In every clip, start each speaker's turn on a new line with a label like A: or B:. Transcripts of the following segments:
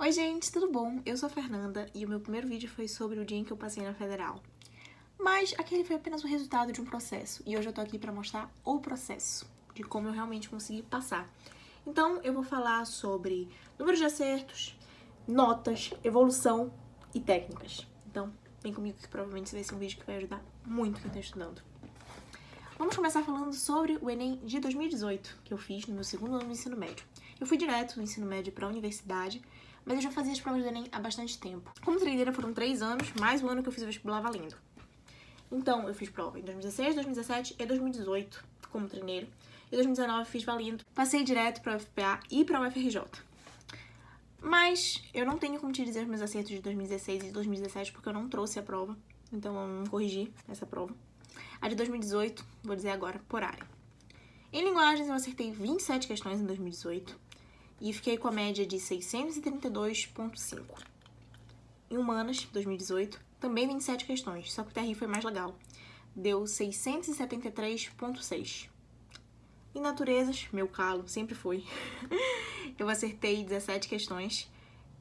A: Oi gente, tudo bom? Eu sou a Fernanda e o meu primeiro vídeo foi sobre o dia em que eu passei na Federal. Mas aquele foi apenas o resultado de um processo e hoje eu tô aqui pra mostrar o processo, de como eu realmente consegui passar. Então eu vou falar sobre número de acertos, notas, evolução e técnicas. Então vem comigo que provavelmente esse vai ser um vídeo que vai ajudar muito quem tá estudando. Vamos começar falando sobre o Enem de 2018, que eu fiz no meu segundo ano do ensino médio. Eu fui direto do ensino médio para a universidade, mas eu já fazia as provas do Enem há bastante tempo. Como treineira foram 3 anos, mais o ano que eu fiz o vestibular valendo. Então, eu fiz prova em 2016, 2017 e 2018 como treineiro. Em 2019 fiz valendo. Passei direto para a UFPA e para a UFRJ. Mas eu não tenho como te dizer os meus acertos de 2016 e 2017 porque eu não trouxe a prova. Então eu não corrigi essa prova. A de 2018, vou dizer agora, por área. Em linguagens, eu acertei 27 questões em 2018 e fiquei com a média de 632,5. Em humanas, 2018, também 27 questões, só que o TRI foi mais legal. Deu 673,6. Em naturezas, meu calo, sempre foi. Eu acertei 17 questões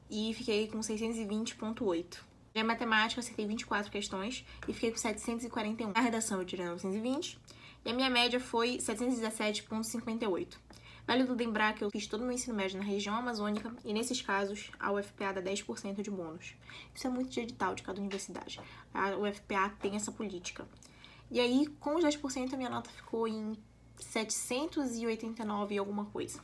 A: e fiquei com 620,8. Já em matemática, eu acertei 24 questões e fiquei com 741. Na redação, eu tirei 920 e a minha média foi 717,58. Vale lembrar que eu fiz todo o meu ensino médio na região amazônica e, nesses casos, a UFPA dá 10% de bônus. Isso é muito de edital de cada universidade. A UFPA tem essa política. E aí, com os 10%, a minha nota ficou em 789 e alguma coisa.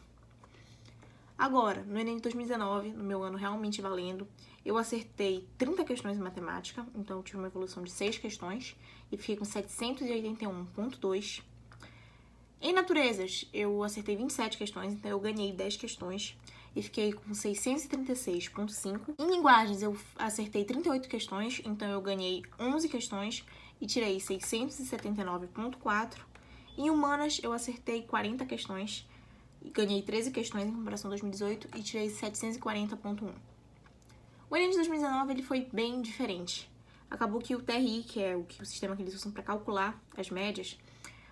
A: Agora, no Enem de 2019, no meu ano realmente valendo, eu acertei 30 questões em matemática, então eu tive uma evolução de 6 questões e fiquei com 781,2. Em naturezas, eu acertei 27 questões, então eu ganhei 10 questões e fiquei com 636,5. Em linguagens, eu acertei 38 questões, então eu ganhei 11 questões e tirei 679,4. Em humanas, eu acertei 40 questões e ganhei 13 questões em comparação a 2018 e tirei 740,1. O Enem de 2019 ele foi bem diferente. Acabou que o TRI, que é o sistema que eles usam para calcular as médias,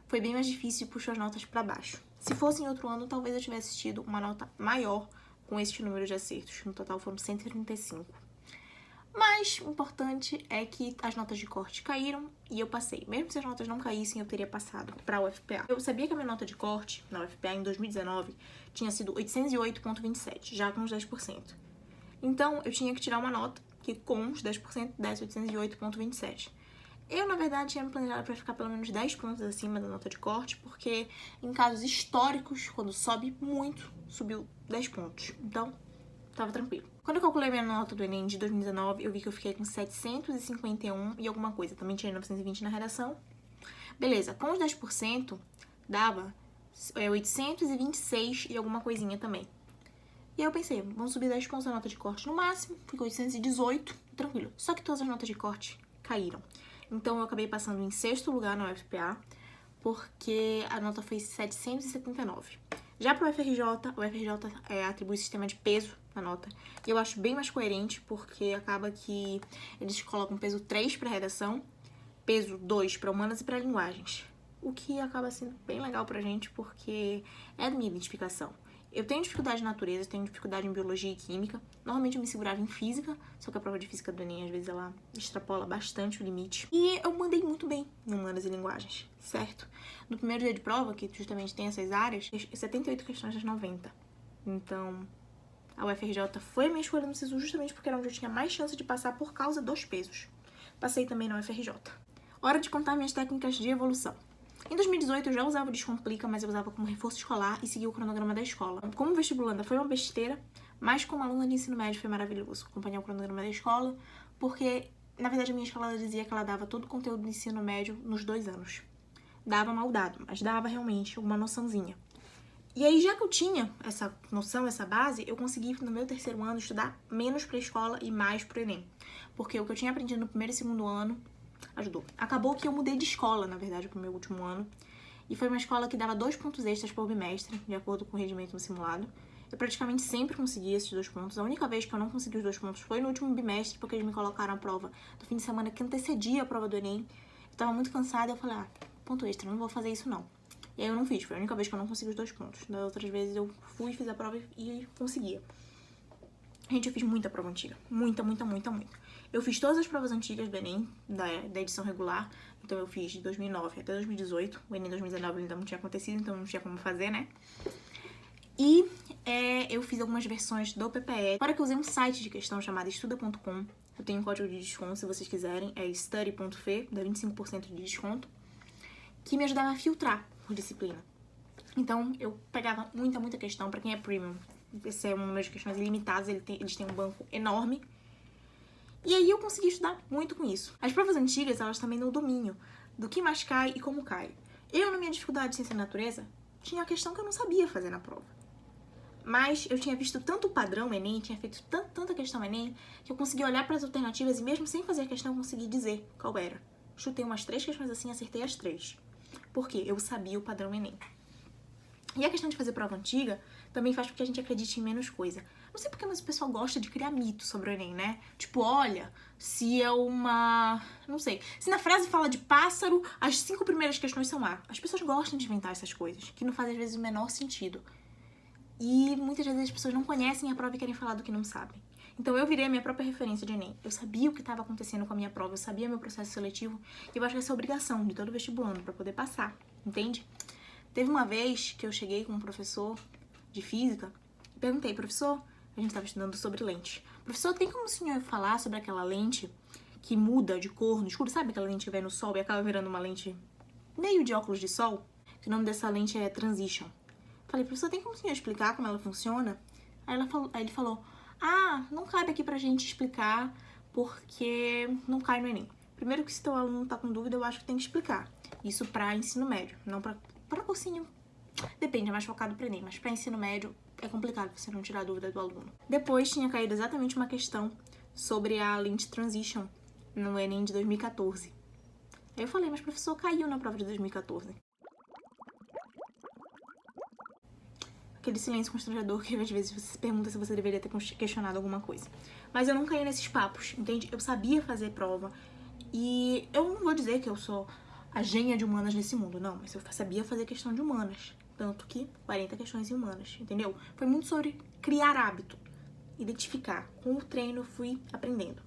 A: foi bem mais difícil e puxou as notas para baixo. Se fosse em outro ano, talvez eu tivesse tido uma nota maior com este número de acertos. No total foram 135. Mas o importante é que as notas de corte caíram e eu passei. Mesmo se as notas não caíssem, eu teria passado para a UFPA. Eu sabia que a minha nota de corte na UFPA em 2019 tinha sido 808,27, já com os 10%. Então, eu tinha que tirar uma nota que com os 10% desse 808,27. Eu, na verdade, tinha me planejado para ficar pelo menos 10 pontos acima da nota de corte, porque em casos históricos, quando sobe muito, subiu 10 pontos. Então, tava tranquilo. Quando eu calculei minha nota do Enem de 2019, eu vi que eu fiquei com 751 e alguma coisa. Também tirei 920 na redação. Beleza, com os 10% dava 826 e alguma coisinha também. E aí eu pensei, vamos subir 10 pontos da nota de corte no máximo, ficou 818, tranquilo. Só que todas as notas de corte caíram. Então eu acabei passando em 6º lugar na UFPA, porque a nota foi 779. Já para o UFRJ, o UFRJ atribui sistema de peso na nota. E eu acho bem mais coerente, porque acaba que eles colocam peso 3 para redação, peso 2 para humanas e para linguagens. O que acaba sendo bem legal pra gente, porque é da minha identificação. Eu tenho dificuldade em natureza, tenho dificuldade em biologia e química. Normalmente eu me segurava em física, só que a prova de física do Enem, às vezes, ela extrapola bastante o limite. E eu mandei muito bem em humanas e linguagens, certo? No primeiro dia de prova, que justamente tem essas áreas, 78 questões das 90. Então, a UFRJ foi a minha escolha no SISU justamente porque era onde eu tinha mais chance de passar por causa dos pesos. Passei também na UFRJ. Hora de contar minhas técnicas de evolução. Em 2018 eu já usava o Descomplica, mas eu usava como reforço escolar e seguia o cronograma da escola. Como vestibulanda foi uma besteira, mas como aluna de ensino médio foi maravilhoso acompanhar o cronograma da escola, porque, na verdade, a minha escola dizia que ela dava todo o conteúdo do ensino médio nos 2 anos. Dava mal dado, mas dava realmente uma noçãozinha. E aí, já que eu tinha essa noção, essa base, eu consegui, no meu 3º ano, estudar menos pra escola e mais pro Enem. Porque o que eu tinha aprendido no 1º e 2º ano ajudou. Acabou que eu mudei de escola, na verdade, pro meu último ano. E foi uma escola que dava 2 pontos extras por bimestre, de acordo com o rendimento no simulado. Eu praticamente sempre consegui esses 2 pontos. A única vez que eu não consegui os 2 pontos foi no último bimestre, porque eles me colocaram a prova do fim de semana que antecedia a prova do Enem. Eu tava muito cansada e eu falei, ponto extra, não vou fazer isso não. E aí eu não fiz, foi a única vez que eu não consegui os 2 pontos. Das outras vezes eu fui, fiz a prova e conseguia. Gente, eu fiz muita prova antiga. Muita, muita, muita, muita. Eu fiz todas as provas antigas do Enem, da edição regular. Então eu fiz de 2009 até 2018. O Enem 2019 ainda não tinha acontecido, então não tinha como fazer, né? E eu fiz algumas versões do PPE. Agora que eu usei um site de questão chamado estuda.com. Eu tenho um código de desconto, se vocês quiserem. É study.fe, dá 25% de desconto. Que me ajudava a filtrar por disciplina. Então, eu pegava muita, muita questão. Pra quem é premium, esse é um número de questões ilimitadas. Eles têm um banco enorme. E aí eu consegui estudar muito com isso. As provas antigas, elas também dão o domínio do que mais cai e como cai. Eu, na minha dificuldade de ciência da natureza, tinha a questão que eu não sabia fazer na prova. Mas eu tinha visto tanto o padrão Enem, tinha feito tanta questão Enem, que eu consegui olhar para as alternativas e mesmo sem fazer a questão, eu consegui dizer qual era. Chutei umas 3 questões assim, acertei as 3. Por quê? Eu sabia o padrão Enem. E a questão de fazer prova antiga também faz com que a gente acredite em menos coisa. Não sei porque, mas o pessoal gosta de criar mitos sobre o Enem, né? Tipo, olha, se é uma... Não sei. Se na frase fala de pássaro, as 5 primeiras questões são A. As pessoas gostam de inventar essas coisas, que não fazem, às vezes, o menor sentido. E muitas vezes as pessoas não conhecem a prova e querem falar do que não sabem. Então eu virei a minha própria referência de Enem. Eu sabia o que estava acontecendo com a minha prova, eu sabia meu processo seletivo. E eu acho que essa é a obrigação de todo vestibulando para poder passar, entende? Teve uma vez que eu cheguei com um professor de física e perguntei, professor, a gente estava estudando sobre lente. Professor, tem como o senhor falar sobre aquela lente que muda de cor no escuro? Sabe aquela lente que vai no sol e acaba virando uma lente meio de óculos de sol? O nome dessa lente é Transition. Falei, professor, tem como o senhor explicar como ela funciona? Aí ele falou, não cabe aqui pra gente explicar porque não cai no Enem. Primeiro que se teu aluno tá com dúvida, eu acho que tem que explicar. Isso pra ensino médio, não pra cursinho. Depende, é mais focado pra Enem, mas pra ensino médio é complicado você não tirar a dúvida do aluno. Depois tinha caído exatamente uma questão sobre a lente Transition no Enem de 2014. Aí eu falei, mas professor, caiu na prova de 2014. Aquele silêncio constrangedor que às vezes você se pergunta se você deveria ter questionado alguma coisa. Mas eu não caí nesses papos, entende? Eu sabia fazer prova e eu não vou dizer que eu sou a gênia de humanas nesse mundo, não, mas eu sabia fazer questão de humanas. Tanto que 40 questões em humanas, entendeu? Foi muito sobre criar hábito, identificar. Com o treino eu fui aprendendo.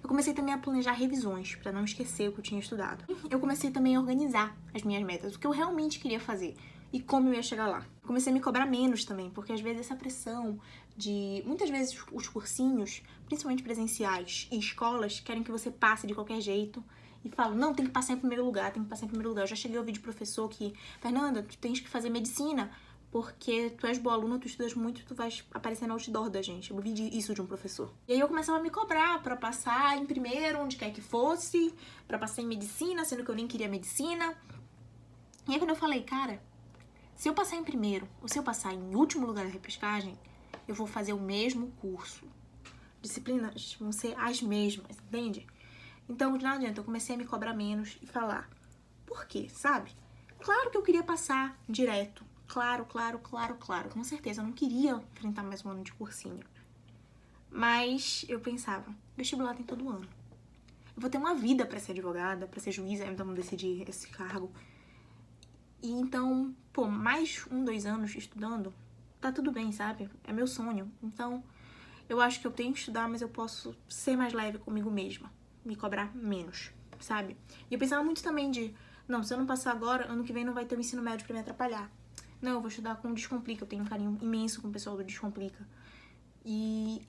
A: Eu comecei também a planejar revisões, pra não esquecer o que eu tinha estudado. Eu comecei também a organizar as minhas metas, o que eu realmente queria fazer e como eu ia chegar lá. Comecei a me cobrar menos também, porque às vezes essa pressão de... Muitas vezes os cursinhos, principalmente presenciais e escolas, querem que você passe de qualquer jeito e falam, não, tem que passar em primeiro lugar, tem que passar em primeiro lugar. Eu já cheguei a ouvir de professor que, Fernanda, tu tens que fazer medicina, porque tu és boa aluna, tu estudas muito, tu vais aparecer no outdoor da gente. Eu ouvi isso de um professor. E aí eu começava a me cobrar pra passar em primeiro, onde quer que fosse, pra passar em medicina, sendo que eu nem queria medicina. E aí quando eu falei, cara, se eu passar em primeiro, ou se eu passar em último lugar da repescagem, eu vou fazer o mesmo curso. Disciplinas vão ser as mesmas, entende? Então, não adianta, eu comecei a me cobrar menos e falar. Por quê, sabe? Claro que eu queria passar direto. Claro. Com certeza, eu não queria enfrentar mais um ano de cursinho. Mas eu pensava, vestibular tem todo ano. Eu vou ter uma vida pra ser advogada, pra ser juíza, então vou decidir esse cargo. E então, mais 1, 2 anos estudando, tá tudo bem, sabe? É meu sonho. Então, eu acho que eu tenho que estudar, mas eu posso ser mais leve comigo mesma. Me cobrar menos, sabe? E eu pensava muito também de, não, se eu não passar agora, ano que vem não vai ter o ensino médio pra me atrapalhar. Não, eu vou estudar com o Descomplica, eu tenho um carinho imenso com o pessoal do Descomplica. E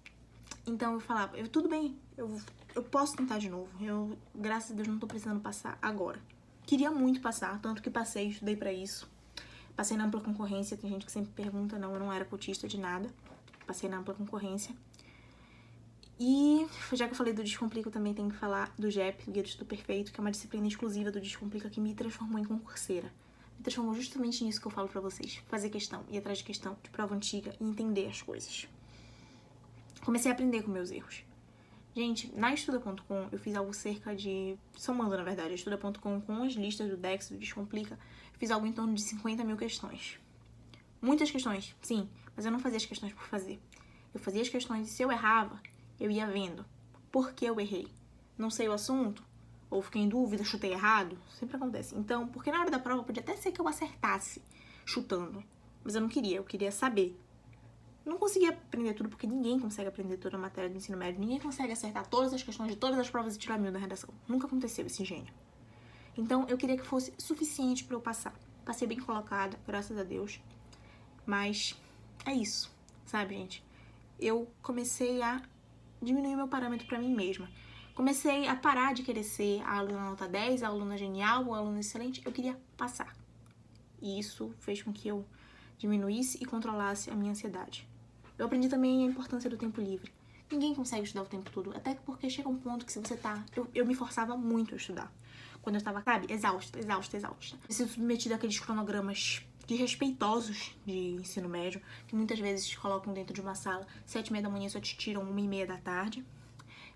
A: então eu falava, tudo bem, eu posso tentar de novo. Eu, graças a Deus, não tô precisando passar agora. Queria muito passar, tanto que passei, estudei pra isso. Passei na ampla concorrência, tem gente que sempre pergunta, não, eu não era cotista de nada. Passei na ampla concorrência. E, já que eu falei do Descomplica, eu também tenho que falar do GEP, o Guia do Estudo Perfeito, que é uma disciplina exclusiva do Descomplica que me transformou em concurseira. Me transformou justamente nisso que eu falo pra vocês. Fazer questão, ir atrás de questão, de prova antiga e entender as coisas. Comecei a aprender com meus erros. Gente, na Estuda.com eu fiz algo cerca de... Somando, na verdade, a Estuda.com com as listas do Dex, do Descomplica, eu fiz algo em torno de 50 mil questões. Muitas questões, sim, mas eu não fazia as questões por fazer. Eu fazia as questões e se eu errava, eu ia vendo. Por que eu errei? Não sei o assunto? Ou fiquei em dúvida, chutei errado? Sempre acontece. Então, porque na hora da prova podia até ser que eu acertasse chutando. Mas eu não queria, eu queria saber. Não consegui aprender tudo, porque ninguém consegue aprender toda a matéria do ensino médio. Ninguém consegue acertar todas as questões de todas as provas e tirar 1000 na redação. Nunca aconteceu esse gênio. Então, eu queria que fosse suficiente pra eu passar. Passei bem colocada, graças a Deus. Mas é isso, sabe, gente? Eu comecei a diminuir meu parâmetro pra mim mesma. Comecei a parar de querer ser a aluna nota 10, a aluna genial, a aluna excelente. Eu queria passar. E isso fez com que eu diminuísse e controlasse a minha ansiedade. Eu aprendi também a importância do tempo livre. Ninguém consegue estudar o tempo todo, até porque chega um ponto que se você tá... Eu me forçava muito a estudar. Quando eu tava, sabe, exausta. Eu sido submetida àqueles cronogramas desrespeitosos de ensino médio, que muitas vezes te colocam dentro de uma sala, 7h30 da manhã só te tiram 1h30 da tarde.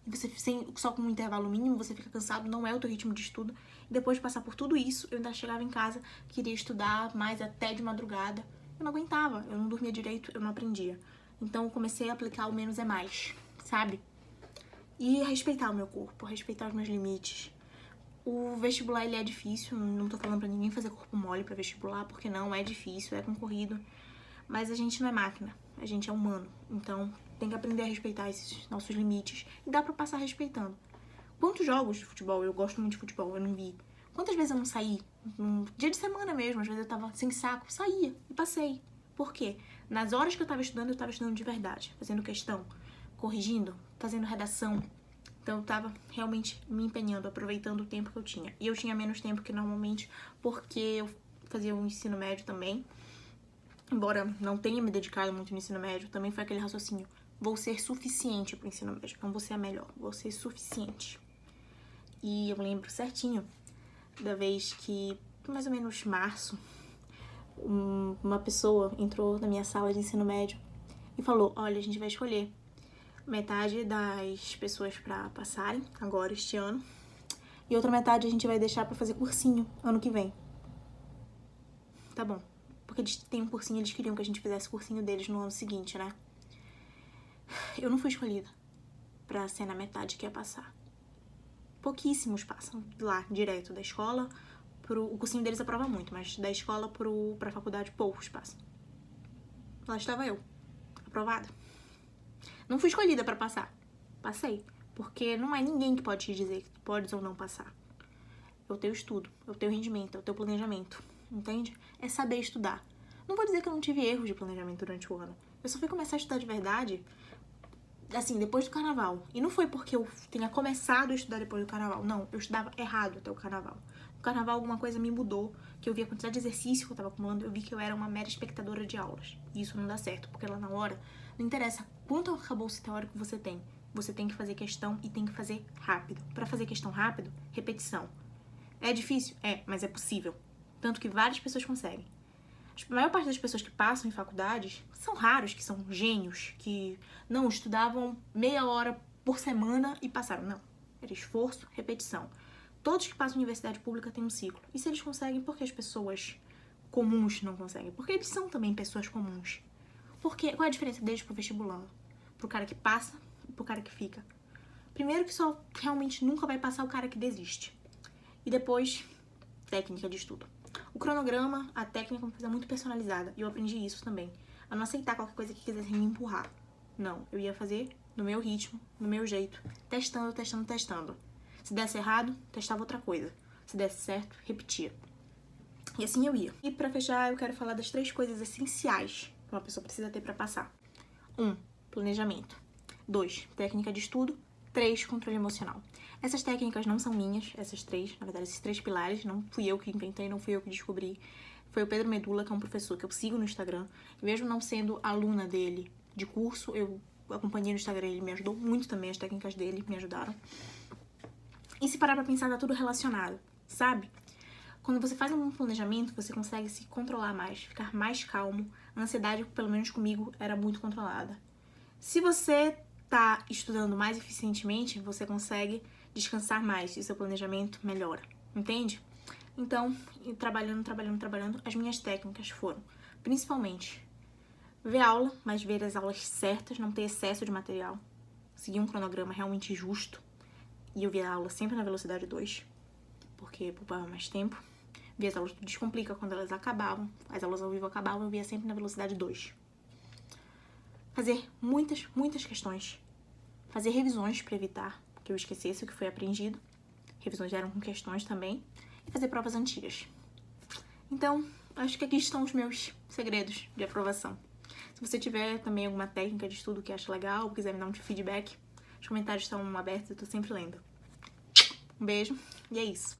A: E você, só com um intervalo mínimo, você fica cansado, não é o teu ritmo de estudo. E depois de passar por tudo isso, eu ainda chegava em casa, queria estudar mais até de madrugada. Eu não aguentava, eu não dormia direito, eu não aprendia. Então eu comecei a aplicar o menos é mais, sabe? E respeitar o meu corpo, respeitar os meus limites. O vestibular, ele é difícil, não tô falando pra ninguém fazer corpo mole pra vestibular, porque não, é difícil, é concorrido. Mas a gente não é máquina, a gente é humano. Então tem que aprender a respeitar esses nossos limites e dá pra passar respeitando. Quantos jogos de futebol, eu gosto muito de futebol, eu não vi. Quantas vezes eu não saí? Dia de semana mesmo, às vezes eu tava sem saco, saía e passei. Por quê? Nas horas que eu tava estudando de verdade, fazendo questão, corrigindo, fazendo redação. Então eu tava realmente me empenhando, aproveitando o tempo que eu tinha. E eu tinha menos tempo que normalmente, porque eu fazia o ensino médio também. Embora não tenha me dedicado muito no ensino médio, também foi aquele raciocínio: vou ser suficiente pro ensino médio, não vou ser a melhor, vou ser suficiente. E eu lembro certinho da vez que, mais ou menos março, uma pessoa entrou na minha sala de ensino médio e falou: olha, a gente vai escolher metade das pessoas pra passarem agora este ano e outra metade a gente vai deixar pra fazer cursinho ano que vem. Tá bom, porque eles têm um cursinho, eles queriam que a gente fizesse cursinho deles no ano seguinte, né? Eu não fui escolhida pra ser na metade que ia passar. Pouquíssimos passam lá, direto da escola o cursinho deles aprova muito, mas da escola pra faculdade poucos passam. Lá estava eu, aprovada. Não fui escolhida pra passar, passei, porque não é ninguém que pode te dizer que tu podes ou não passar. É o teu estudo, é o teu rendimento, é o teu planejamento, entende? É saber estudar. Não vou dizer que eu não tive erros de planejamento durante o ano. Eu só fui começar a estudar de verdade, assim, depois do carnaval. E não foi porque eu tenha começado a estudar depois do carnaval. Não, eu estudava errado até o carnaval. No carnaval alguma coisa me mudou, que eu vi a quantidade de exercício que eu tava acumulando, eu vi que eu era uma mera espectadora de aulas. E isso não dá certo, porque lá na hora, não interessa quanto arcabouço teórico você tem que fazer questão e tem que fazer rápido. Pra fazer questão rápido, repetição. É difícil? É, mas é possível. Tanto que várias pessoas conseguem. A maior parte das pessoas que passam em faculdades são raros, que são gênios, que não estudavam meia hora por semana e passaram. Não. Era esforço, repetição. Todos que passam em universidade pública têm um ciclo. E se eles conseguem, por que as pessoas comuns não conseguem? Porque eles são também pessoas comuns. Porque, qual é a diferença deles pro vestibulando? Pro cara que passa e pro cara que fica? Primeiro que só realmente nunca vai passar o cara que desiste. E depois, técnica de estudo. O cronograma, a técnica é uma coisa muito personalizada. E eu aprendi isso também. A não aceitar qualquer coisa que quisessem me empurrar. Não, eu ia fazer no meu ritmo, no meu jeito. Testando. Se desse errado, testava outra coisa. Se desse certo, repetia. E assim eu ia. E pra fechar, eu quero falar das 3 coisas essenciais que uma pessoa precisa ter pra passar. 1, planejamento. 2, técnica de estudo. 3, controle emocional. Essas técnicas não são minhas, essas 3, na verdade, esses 3 pilares, não fui eu que inventei, não fui eu que descobri. Foi o Pedro Medula, que é um professor que eu sigo no Instagram. E mesmo não sendo aluna dele de curso, eu acompanhei no Instagram, ele me ajudou muito também, as técnicas dele me ajudaram. E se parar pra pensar, tá tudo relacionado, sabe? Quando você faz um planejamento, você consegue se controlar mais, ficar mais calmo. A ansiedade, pelo menos comigo, era muito controlada. Se você tá estudando mais eficientemente, você consegue descansar mais e seu planejamento melhora, entende? Então, trabalhando, as minhas técnicas foram, principalmente, ver aula, mas ver as aulas certas, não ter excesso de material, seguir um cronograma realmente justo, e eu via a aula sempre na velocidade 2, porque poupava mais tempo. Via as aulas do Descomplica quando elas acabavam, as aulas ao vivo acabavam, eu via sempre na velocidade 2. fazer muitas questões, fazer revisões para evitar que eu esquecesse o que foi aprendido. Revisões eram com questões também. E fazer provas antigas. Então, acho que aqui estão os meus segredos de aprovação. Se você tiver também alguma técnica de estudo que acha legal, ou quiser me dar um feedback, os comentários estão abertos, eu tô sempre lendo. Um beijo, e é isso.